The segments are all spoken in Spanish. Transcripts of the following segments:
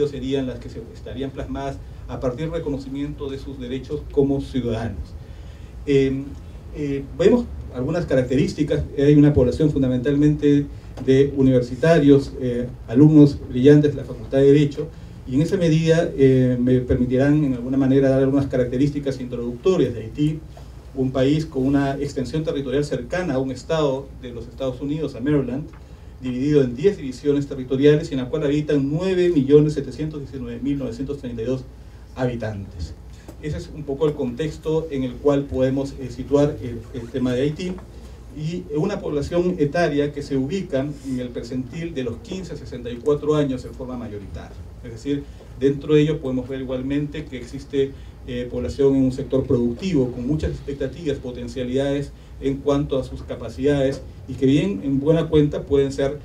serían las que estarían plasmadas a partir del reconocimiento de sus derechos como ciudadanos. Vemos algunas características. Hay una población fundamentalmente de universitarios, alumnos brillantes de la Facultad de Derecho, y en esa medida me permitirán en alguna manera dar algunas características introductorias de Haití, un país con una extensión territorial cercana a un estado de los Estados Unidos, a Maryland, dividido en 10 divisiones territoriales y en la cual habitan 9.719.932 habitantes. Ese es un poco el contexto en el cual podemos situar el tema de Haití, y una población etaria que se ubica en el percentil de los 15 a 64 años en forma mayoritaria. Es decir, dentro de ello podemos ver igualmente que existe población en un sector productivo con muchas expectativas, potencialidades en cuanto a sus capacidades, y que bien en buena cuenta pueden ser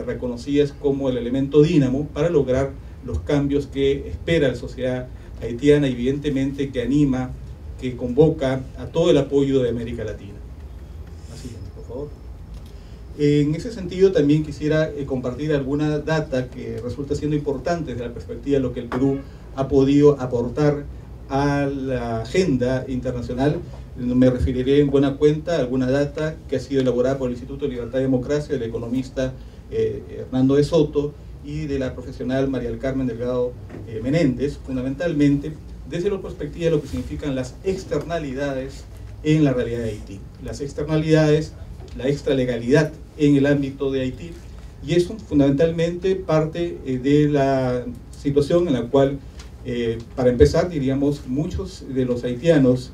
reconocidas como el elemento dínamo para lograr los cambios que espera la sociedad haitiana, y evidentemente que anima, que convoca a todo el apoyo de América Latina. La siguiente, por favor. En ese sentido también quisiera compartir alguna data que resulta siendo importante desde la perspectiva de lo que el Perú ha podido aportar a la agenda internacional. Me referiré en buena cuenta a alguna data que ha sido elaborada por el Instituto de Libertad y Democracia, del economista Hernando de Soto, y de la profesional María del Carmen Delgado Menéndez, fundamentalmente desde la perspectiva de lo que significan las externalidades en la realidad de Haití. Las externalidades, la extralegalidad en el ámbito de Haití, y eso fundamentalmente parte de la situación en la cual, para empezar, diríamos, muchos de los haitianos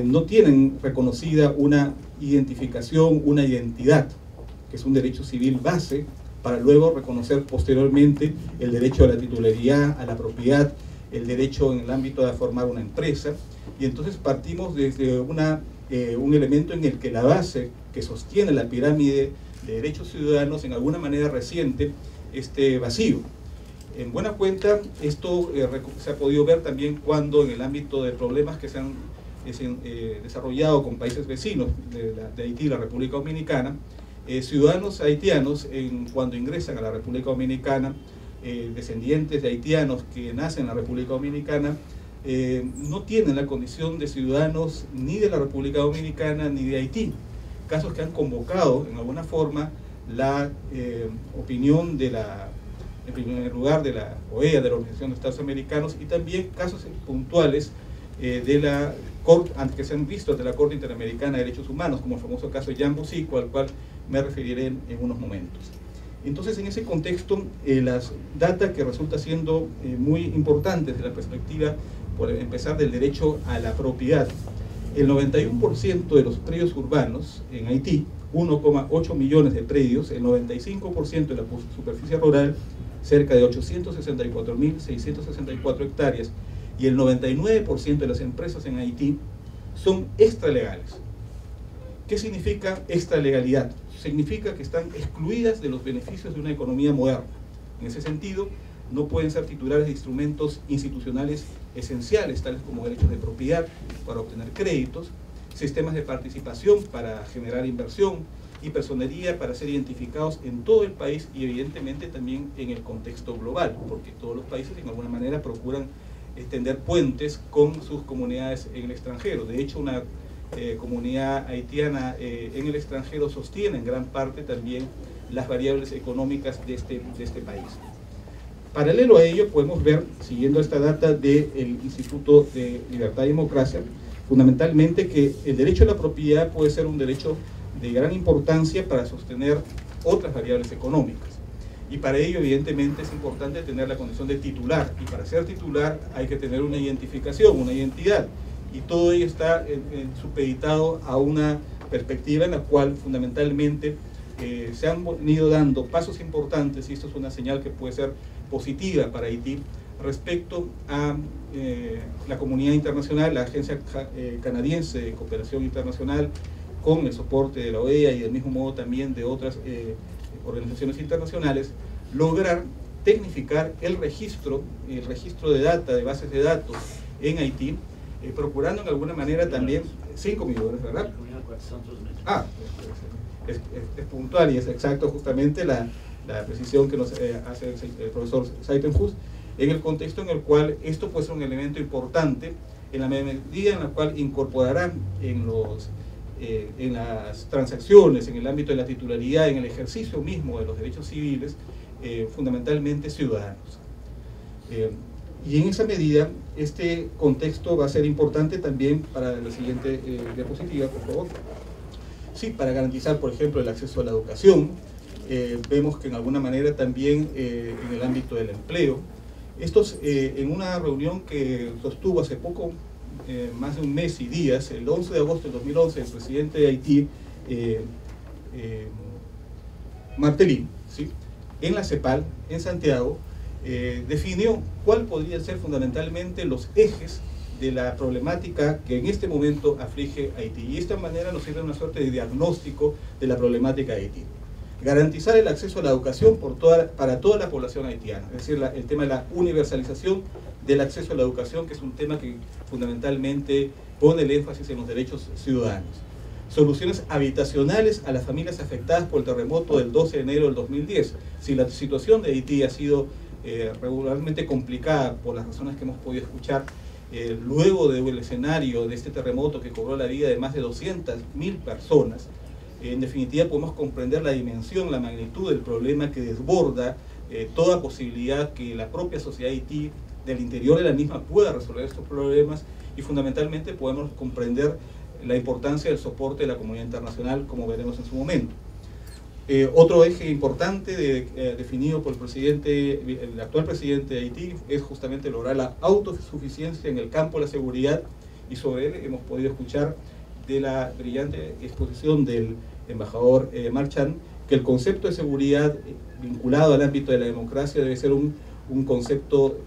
no tienen reconocida una identificación, una identidad, que es un derecho civil base, para luego reconocer posteriormente el derecho a la titularidad, a la propiedad, el derecho en el ámbito de formar una empresa. Y entonces partimos desde un elemento en el que la base que sostiene la pirámide de derechos ciudadanos en alguna manera resiente este vacío. En buena cuenta, esto se ha podido ver también cuando en el ámbito de problemas que se han desarrollado con países vecinos de Haití y la República Dominicana, ciudadanos haitianos, cuando ingresan a la República Dominicana, descendientes de haitianos que nacen en la República Dominicana, no tienen la condición de ciudadanos ni de la República Dominicana ni de Haití. Casos que han convocado en alguna forma la opinión de en primer lugar, de la OEA, de la Organización de Estados Americanos, y también casos puntuales de la Corte, que se han visto ante la Corte Interamericana de Derechos Humanos, como el famoso caso de Jan Bosico, al cual me referiré en unos momentos. Entonces, en ese contexto, las datas que resulta siendo muy importantes desde la perspectiva, por empezar, del derecho a la propiedad. El 91% de los predios urbanos en Haití, 1,8 millones de predios, el 95% de la superficie rural, cerca de 864.664 hectáreas, y el 99% de las empresas en Haití son extralegales. ¿Qué significa extralegalidad? Significa que están excluidas de los beneficios de una economía moderna. En ese sentido, no pueden ser titulares de instrumentos institucionales esenciales, tales como derechos de propiedad para obtener créditos, sistemas de participación para generar inversión y personería para ser identificados en todo el país, y evidentemente también en el contexto global, porque todos los países de alguna manera procuran extender puentes con sus comunidades en el extranjero. De hecho, una comunidad haitiana en el extranjero sostiene en gran parte también las variables económicas de este país. Paralelo a ello, podemos ver, siguiendo esta data del Instituto de Libertad y Democracia, fundamentalmente que el derecho a la propiedad puede ser un derecho de gran importancia para sostener otras variables económicas. Y para ello, evidentemente, es importante tener la condición de titular, y para ser titular hay que tener una identificación, una identidad, y todo ello está supeditado a una perspectiva en la cual fundamentalmente se han ido dando pasos importantes, y esto es una señal que puede ser positiva para Haití respecto a la comunidad internacional, la Agencia Canadiense de Cooperación Internacional, con el soporte de la OEA y del mismo modo también de otras organizaciones internacionales, lograr tecnificar el registro de data, de bases de datos en Haití, procurando en alguna manera también 5 millones, ¿verdad? Es puntual y es exacto justamente la precisión que nos hace el profesor Saitenhus. en el contexto en el cual esto puede ser un elemento importante en la medida en la cual incorporarán en las transacciones, en el ámbito de la titularidad, en el ejercicio mismo de los derechos civiles, fundamentalmente ciudadanos. Y en esa medida, este contexto va a ser importante también para la siguiente diapositiva, por favor. Sí, para garantizar, por ejemplo, el acceso a la educación. Vemos que en alguna manera también en el ámbito del empleo. Estos, en una reunión que sostuvo hace poco, más de un mes y días, el 11 de agosto del 2011, el presidente de Haití, Martelly, ¿sí?, en la CEPAL, en Santiago, definió cuál podrían ser fundamentalmente los ejes de la problemática que en este momento aflige a Haití. Y de esta manera nos sirve una suerte de diagnóstico de la problemática de Haití. Garantizar el acceso a la educación para toda la población haitiana, es decir, el tema de la universalización del acceso a la educación, que es un tema que fundamentalmente pone el énfasis en los derechos ciudadanos. Soluciones habitacionales a las familias afectadas por el terremoto del 12 de enero del 2010. Si la situación de Haití ha sido regularmente complicada por las razones que hemos podido escuchar, luego del escenario de este terremoto que cobró la vida de más de 200.000 personas, en definitiva podemos comprender la dimensión, la magnitud del problema que desborda toda posibilidad que la propia sociedad de Haití, del interior de la misma, pueda resolver estos problemas, y fundamentalmente podemos comprender la importancia del soporte de la comunidad internacional, como veremos en su momento. Otro eje importante definido por el actual presidente de Haití es justamente lograr la autosuficiencia en el campo de la seguridad, y sobre él hemos podido escuchar de la brillante exposición del embajador Marchand, que el concepto de seguridad vinculado al ámbito de la democracia debe ser un concepto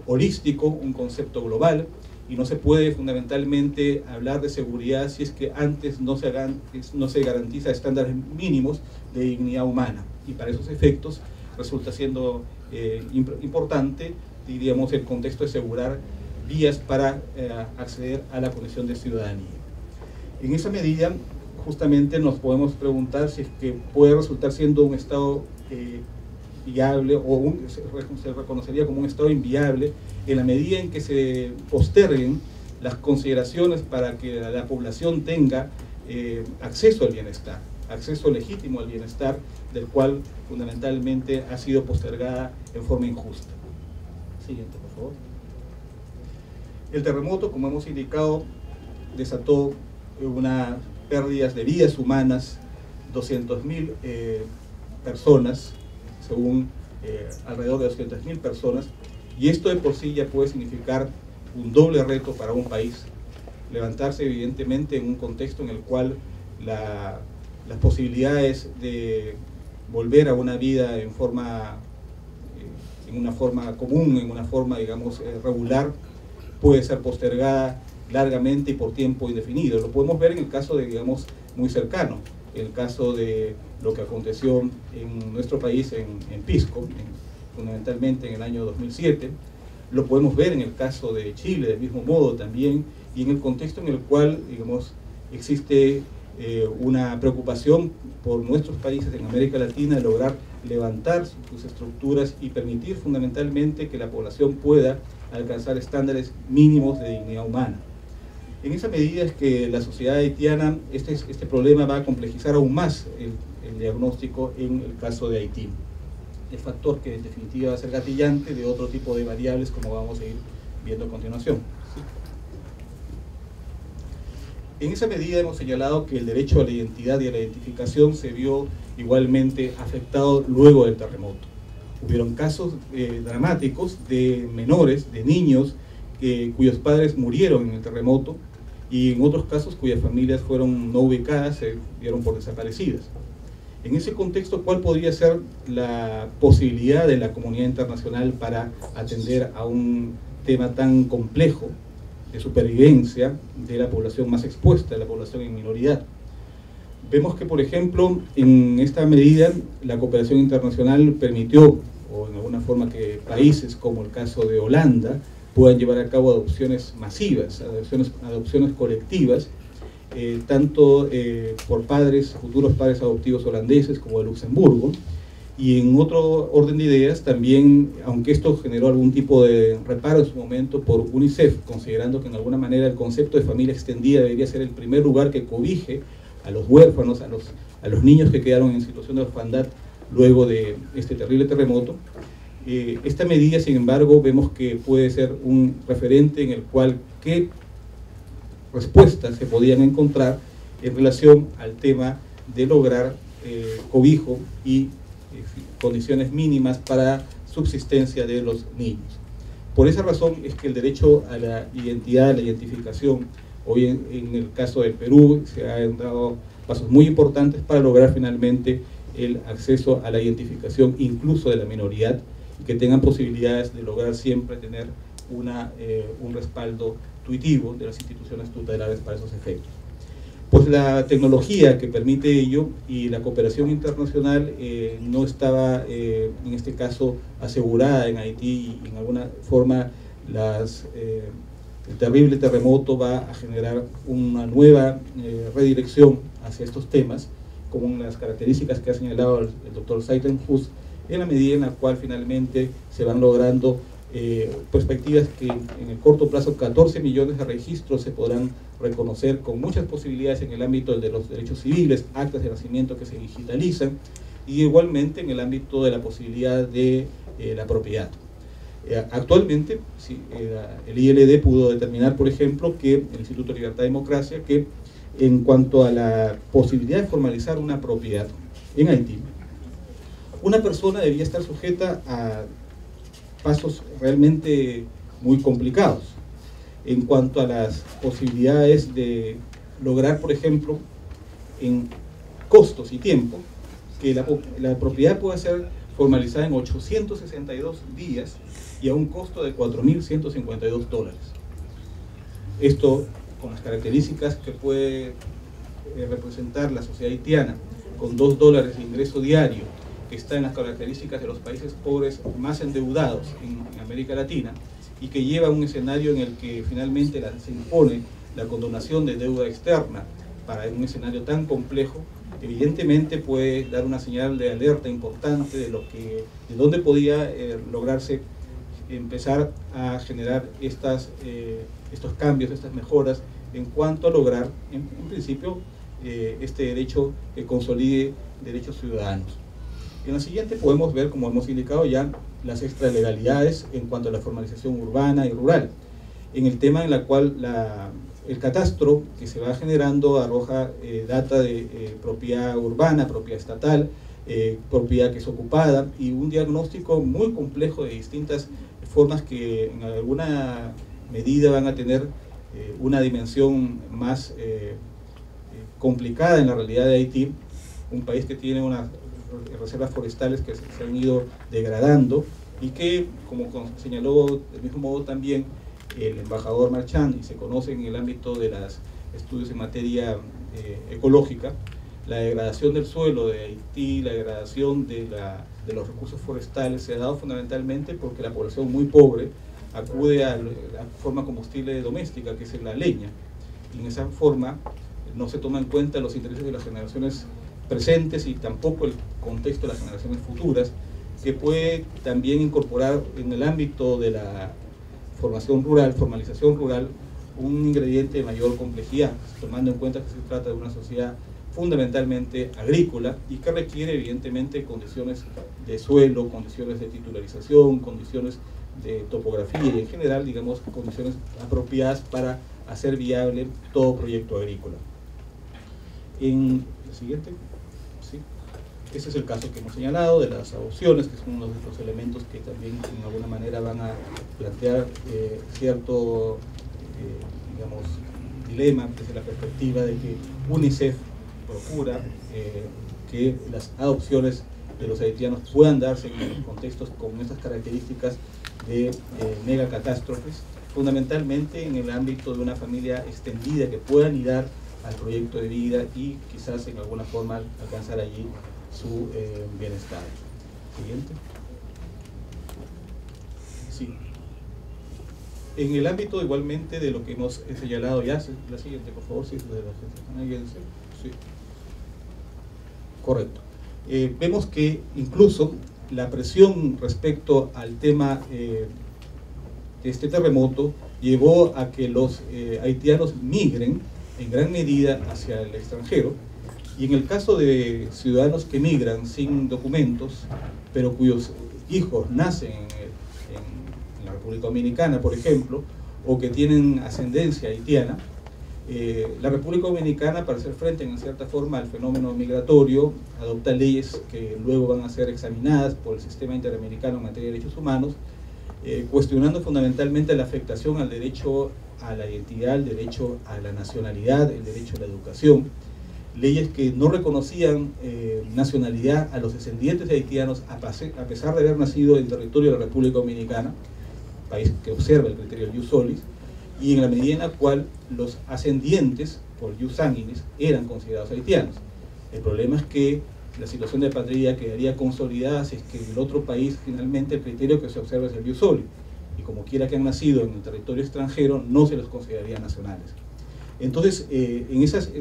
holístico, un concepto global, y no se puede fundamentalmente hablar de seguridad si es que antes no se garantiza estándares mínimos de dignidad humana. Y para esos efectos resulta siendo importante, diríamos, el contexto de asegurar vías para acceder a la condición de ciudadanía. En esa medida, justamente nos podemos preguntar si es que puede resultar siendo un Estado viable, o se reconocería como un Estado inviable en la medida en que se posterguen las consideraciones para que la población tenga acceso al bienestar, acceso legítimo al bienestar, del cual fundamentalmente ha sido postergada en forma injusta. Siguiente, por favor. El terremoto, como hemos indicado, desató unas pérdidas de vidas humanas, 200.000 personas, según alrededor de 200.000 personas, y esto de por sí ya puede significar un doble reto para un país. Levantarse evidentemente en un contexto en el cual las posibilidades de volver a una vida en una forma común, en una forma, digamos, regular, puede ser postergada largamente y por tiempo indefinido. Lo podemos ver en el caso de, digamos, muy cercano, el caso de lo que aconteció en nuestro país en Pisco, fundamentalmente en el año 2007. Lo podemos ver en el caso de Chile, del mismo modo también, y en el contexto en el cual, digamos, existe una preocupación por nuestros países en América Latina de lograr levantar sus estructuras y permitir fundamentalmente que la población pueda alcanzar estándares mínimos de dignidad humana. En esa medida es que la sociedad haitiana, este problema va a complejizar aún más el diagnóstico en el caso de Haití. El factor que en definitiva va a ser gatillante de otro tipo de variables, como vamos a ir viendo a continuación. ¿Sí? En esa medida hemos señalado que el derecho a la identidad y a la identificación se vio igualmente afectado luego del terremoto. Hubieron casos dramáticos de menores, de niños, cuyos padres murieron en el terremoto, y en otros casos cuyas familias fueron no ubicadas, se dieron por desaparecidas. En ese contexto, ¿cuál podría ser la posibilidad de la comunidad internacional para atender a un tema tan complejo de supervivencia de la población más expuesta, de la población en minoridad? Vemos que, por ejemplo, en esta medida la cooperación internacional permitió, o en alguna forma, que países como el caso de Holanda puedan llevar a cabo adopciones masivas, adopciones colectivas, tanto por futuros padres adoptivos holandeses como de Luxemburgo, Y en otro orden de ideas, también, aunque esto generó algún tipo de reparo en su momento por UNICEF, considerando que en alguna manera el concepto de familia extendida debería ser el primer lugar que cobije a los huérfanos, a los niños que quedaron en situación de orfandad luego de este terrible terremoto, esta medida, sin embargo, vemos que puede ser un referente en el cual qué respuestas se podían encontrar en relación al tema de lograr cobijo y condiciones mínimas para subsistencia de los niños. Por esa razón es que el derecho a la identidad, a la identificación, hoy en el caso del Perú se han dado pasos muy importantes para lograr finalmente el acceso a la identificación incluso de la minoridad, y que tengan posibilidades de lograr siempre tener un respaldo tuitivo de las instituciones tutelares para esos efectos. Pues la tecnología que permite ello y la cooperación internacional no estaba en este caso asegurada en Haití, y en alguna forma el terrible terremoto va a generar una nueva redirección hacia estos temas, con las características que ha señalado el doctor Seitenhuis, en la medida en la cual finalmente se van logrando perspectivas que en el corto plazo 14 millones de registros se podrán reconocer, con muchas posibilidades en el ámbito de los derechos civiles, actas de nacimiento que se digitalizan, y igualmente en el ámbito de la posibilidad de la propiedad. Actualmente, sí, el ILD pudo determinar, por ejemplo, que el Instituto de Libertad y Democracia, que en cuanto a la posibilidad de formalizar una propiedad en Haití, una persona debía estar sujeta a pasos realmente muy complicados en cuanto a las posibilidades de lograr, por ejemplo, en costos y tiempo, que la propiedad pueda ser formalizada en 862 días y a un costo de $4.152. Esto con las características que puede representar la sociedad haitiana, con $2 de ingreso diario, que está en las características de los países pobres más endeudados en América Latina, y que lleva a un escenario en el que finalmente se impone la condonación de deuda externa para un escenario tan complejo, evidentemente puede dar una señal de alerta importante de dónde podía lograrse empezar a generar estos cambios, estas mejoras en cuanto a lograr, en principio, este derecho que consolide derechos ciudadanos. En la siguiente podemos ver, como hemos indicado ya, las extralegalidades en cuanto a la formalización urbana y rural. En el tema en la cual el catastro que se va generando arroja data de propiedad urbana, propiedad estatal, propiedad que es ocupada, y un diagnóstico muy complejo de distintas formas que en alguna medida van a tener una dimensión más complicada en la realidad de Haití, un país que tiene unas reservas forestales que se han ido degradando, y que, como señaló del mismo modo también el embajador Marchand, y se conoce en el ámbito de los estudios en materia ecológica, la degradación del suelo de Haití, la degradación de los recursos forestales se ha dado fundamentalmente porque la población muy pobre acude a la forma combustible doméstica, que es la leña, y en esa forma no se toman en cuenta los intereses de las generaciones presentes y tampoco el contexto de las generaciones futuras, que puede también incorporar en el ámbito de la formalización rural, un ingrediente de mayor complejidad, tomando en cuenta que se trata de una sociedad fundamentalmente agrícola y que requiere evidentemente condiciones de suelo, condiciones de titularización, condiciones de topografía y en general, digamos, condiciones apropiadas para hacer viable todo proyecto agrícola. En el siguiente, sí. Ese es el caso que hemos señalado de las adopciones, que son uno de los elementos que también de alguna manera van a plantear cierto digamos, dilema desde la perspectiva de que UNICEF procura que las adopciones de los haitianos puedan darse en contextos con estas características de megacatástrofes, fundamentalmente en el ámbito de una familia extendida que pueda anidar al proyecto de vida y quizás en alguna forma alcanzar allí su bienestar. Siguiente. Sí. En el ámbito igualmente de lo que hemos señalado ya, la siguiente por favor, sí, de la gente canadiense. Sí. Correcto. vemos que incluso la presión respecto al tema de este terremoto llevó a que los haitianos migren en gran medida hacia el extranjero, y en el caso de ciudadanos que migran sin documentos, pero cuyos hijos nacen en la República Dominicana, por ejemplo, o que tienen ascendencia haitiana, la República Dominicana, para hacer frente en cierta forma al fenómeno migratorio, adopta leyes que luego van a ser examinadas por el sistema interamericano en materia de derechos humanos, cuestionando fundamentalmente la afectación al derecho a la identidad, el derecho a la nacionalidad, el derecho a la educación, leyes que no reconocían nacionalidad a los descendientes de haitianos a pesar de haber nacido en territorio de la República Dominicana, país que observa el criterio del ius solis, y en la medida en la cual los ascendientes por ius sanguinis eran considerados haitianos. El problema es que la situación de apatría quedaría consolidada si es que en el otro país finalmente el criterio que se observa es el ius soli, y como quiera que han nacido en el territorio extranjero no se los consideraría nacionales. Entonces,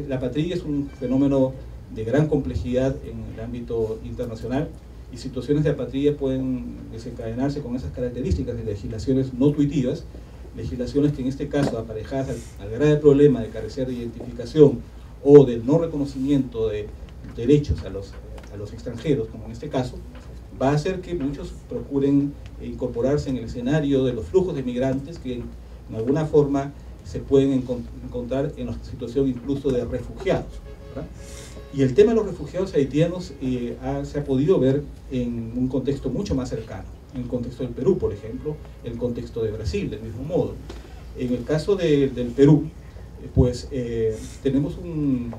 la apatría es un fenómeno de gran complejidad en el ámbito internacional, y situaciones de apatría pueden desencadenarse con esas características de legislaciones no tuitivas, legislaciones que en este caso, aparejadas al grave problema de carecer de identificación o del no reconocimiento de derechos a los extranjeros, como en este caso, va a hacer que muchos procuren incorporarse en el escenario de los flujos de migrantes que en alguna forma se pueden encontrar en la situación incluso de refugiados, ¿verdad? Y el tema de los refugiados haitianos se ha podido ver en un contexto mucho más cercano, en el contexto del Perú, por ejemplo, en el contexto de Brasil, del mismo modo. En el caso del Perú, pues tenemos un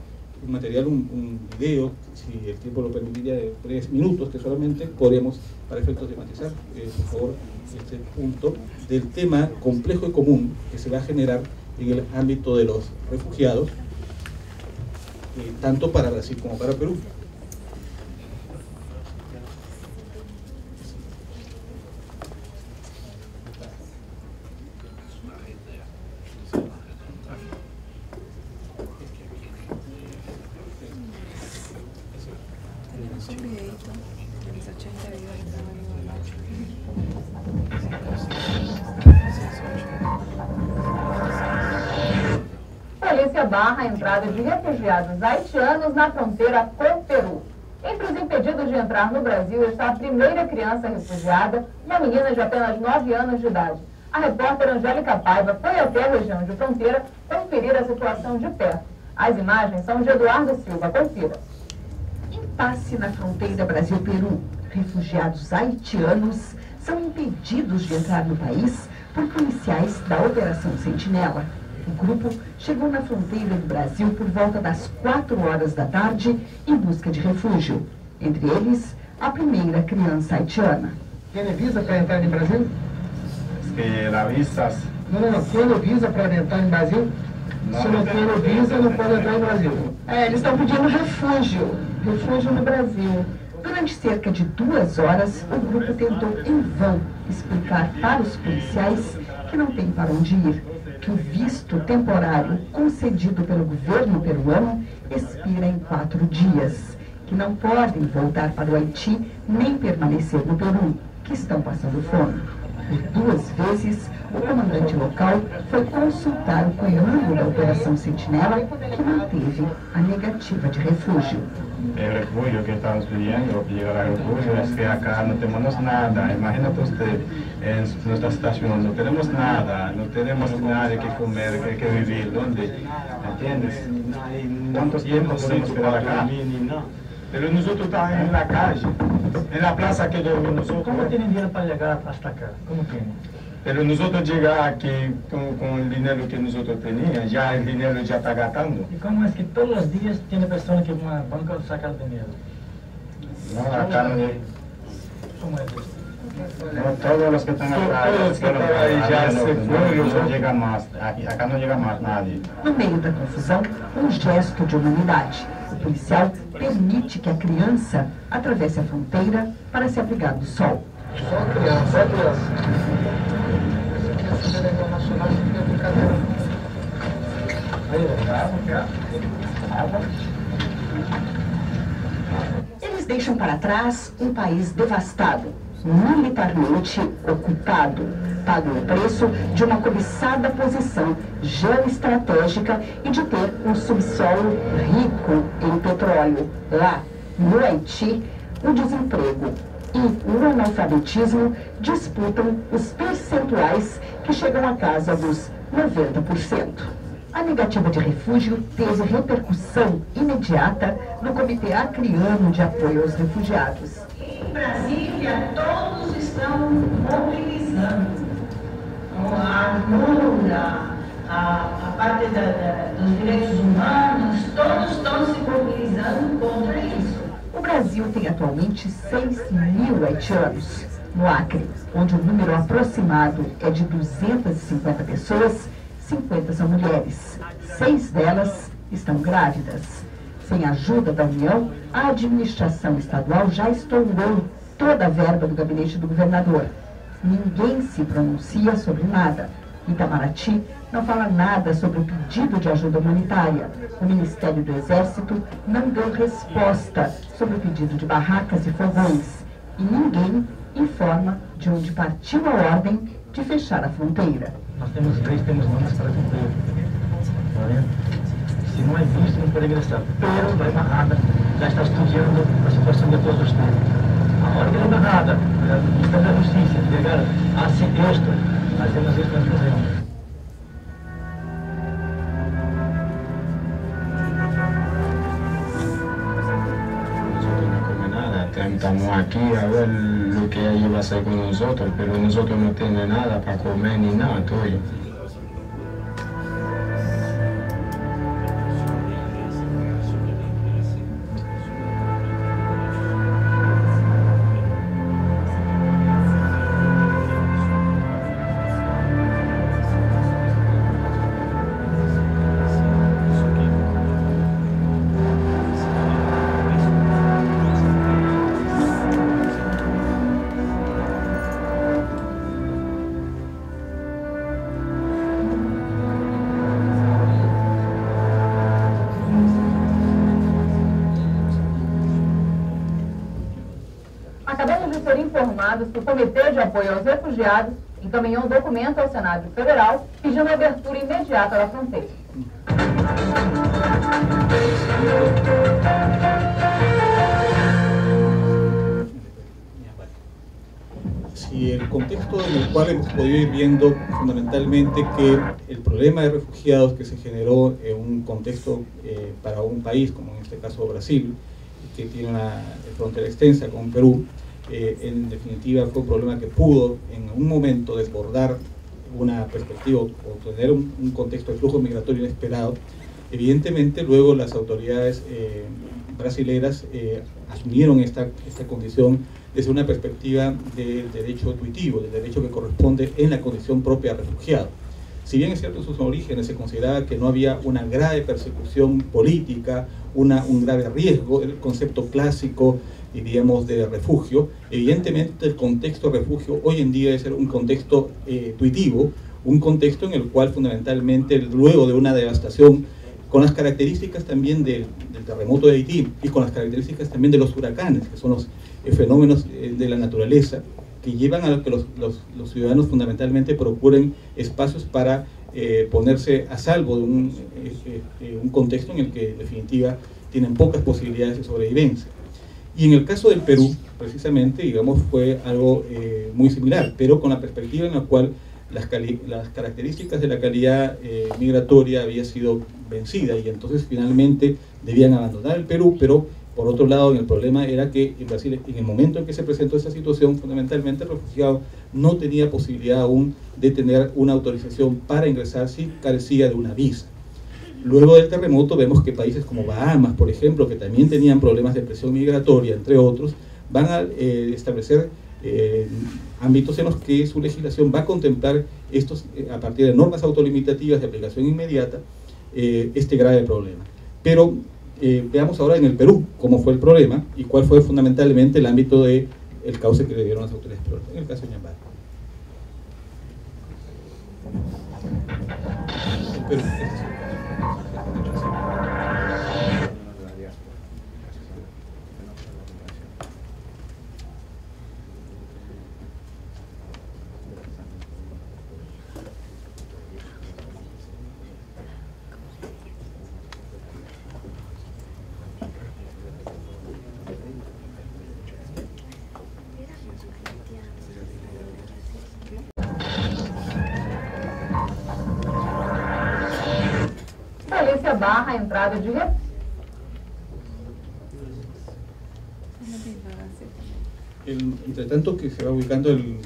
material, un video, si el tiempo lo permitiría, de 3 minutos, que solamente podríamos, para efectos de matizar, por favor, este punto del tema complejo y común que se va a generar en el ámbito de los refugiados, tanto para Brasil como para Perú. Barra a entrada de refugiados haitianos na fronteira com o Peru. Entre os impedidos de entrar no Brasil está a primeira criança refugiada, uma menina de apenas 9 anos de idade. A repórter Angélica Paiva foi até a região de fronteira conferir a situação de perto. As imagens são de Eduardo Silva. Confira. Impasse na fronteira Brasil-Peru. Refugiados haitianos são impedidos de entrar no país por policiais da Operação Sentinela. O grupo chegou na fronteira do Brasil por volta das 4 horas da tarde em busca de refúgio. Entre eles, a primeira criança haitiana. ¿Tiene visa para entrar en Brasil? Es que la visas... No. ¿Tiene visa para entrar en Brasil? No, Se não tem visa, não pode entrar no Brasil. Eles estão pedindo refúgio. Refúgio no Brasil. Durante cerca de 2 horas, o grupo tentou em vão explicar para os policiais que não tem para onde ir, que o visto temporário concedido pelo governo peruano expira em 4 dias, que não podem voltar para o Haiti nem permanecer no Peru, que estão passando fome. Por 2 vezes, o comandante local foi consultar o comando da Operação Sentinela, que manteve a negativa de refúgio. El refugio que estamos pidiendo, llegar al refugio, es que acá no tenemos nada. Imagínate usted, en nuestra estación no tenemos nada, no tenemos nada que comer, que vivir. ¿Dónde? ¿Entiendes? ¿Cuánto tiempo podemos esperar acá? Pero nosotros estamos en la calle, en la plaza que dormimos nosotros. ¿Cómo tienen dinero para llegar hasta acá? ¿Cómo tienen? Pero nosotros llegar aquí con el dinero que nosotros teníamos, ya el dinero ya está gastando. ¿Y cómo es que todos los días tiene personas que van al banco a sacar dinero? No, acá no. ¿Cómo es esto? No, todos los que están acá, ya se fueron, no llega más, acá no llega más nadie. No meio da confusão, gesto de humanidade. O policial permite que a criança atravesse a fronteira para se abrigar do sol. Só criança, Essa cidadania nacional fica brincadeira. Aí, água. Eles Eles deixam para trás um país devastado, militarmente ocupado. Pagam o preço de uma cobiçada posição geoestratégica e de ter um subsolo rico em petróleo. Lá, no Haiti, o desemprego e o analfabetismo disputam os percentuais que chegam à casa dos 90%. A negativa de refúgio teve repercussão imediata no Comitê Acreano de Apoio aos Refugiados. Em Brasília, todos estão mobilizando. A Lula, a parte dos direitos humanos, todos estão se mobilizando contra isso. O Brasil tem atualmente 6.000 haitianos. No Acre, onde o número aproximado é de 250 pessoas, 50 são mulheres. 6 delas estão grávidas. Sem a ajuda da União, a administração estadual já estourou toda a verba do gabinete do governador. Ninguém se pronuncia sobre nada. Itamaraty não fala nada sobre o pedido de ajuda humanitária. O Ministério do Exército não deu resposta sobre o pedido de barracas e fogões. E ninguém informa de onde partiu a ordem de fechar a fronteira. Nós temos leis, temos normas para cumprir. Tá vendo? Se não é visto, não pode ingressar. Pero da embajada já está estudando a situação de todos ustedes. A hora que a embajada, o Ministério da Justiça, llegar a hacer esto, hacemos esto en problema. Estamos aquí a ver lo que ella va a hacer con nosotros, pero nosotros no tenemos nada para comer ni nada, todo. Acabamos de ser informados que o Comitê de Apoio aos Refugiados encaminhou um documento ao Senado Federal pedindo a abertura imediata da fronteira. Si el contexto en el cual hemos podido ir viendo fundamentalmente que el problema de refugiados que se generó en un contexto para un país, como en este caso Brasil, que tiene una frontera extensa con Perú, en definitiva fue un problema que pudo en un momento desbordar una perspectiva o tener un contexto de flujo migratorio inesperado. Evidentemente luego las autoridades brasileras asumieron esta condición desde una perspectiva del derecho intuitivo, del derecho que corresponde en la condición propia de refugiado. Si bien es cierto en sus orígenes se consideraba que no había una grave persecución política, un grave riesgo, el concepto clásico, diríamos, de refugio, evidentemente el contexto de refugio hoy en día debe ser un contexto intuitivo, un contexto en el cual fundamentalmente luego de una devastación, con las características también del terremoto de Haití y con las características también de los huracanes, que son los fenómenos de la naturaleza, que llevan a que los ciudadanos fundamentalmente procuren espacios para ponerse a salvo de un contexto en el que en definitiva tienen pocas posibilidades de sobrevivencia. Y en el caso del Perú, precisamente, digamos, fue algo muy similar, pero con la perspectiva en la cual las características de la calidad migratoria había sido vencida y entonces finalmente debían abandonar el Perú, pero por otro lado el problema era que en Brasil, en el momento en que se presentó esa situación, fundamentalmente el refugiado no tenía posibilidad aún de tener una autorización para ingresar si carecía de una visa. Luego del terremoto vemos que países como Bahamas, por ejemplo, que también tenían problemas de presión migratoria, entre otros, van a establecer ámbitos en los que su legislación va a contemplar estos, a partir de normas autolimitativas de aplicación inmediata, este grave problema. Pero veamos ahora en el Perú cómo fue el problema y cuál fue fundamentalmente el ámbito del cauce que le dieron las autoridades peruanas, en el caso de Ñambara. El Perú, polícia barra a entrada de Entre tanto que se va ubicando el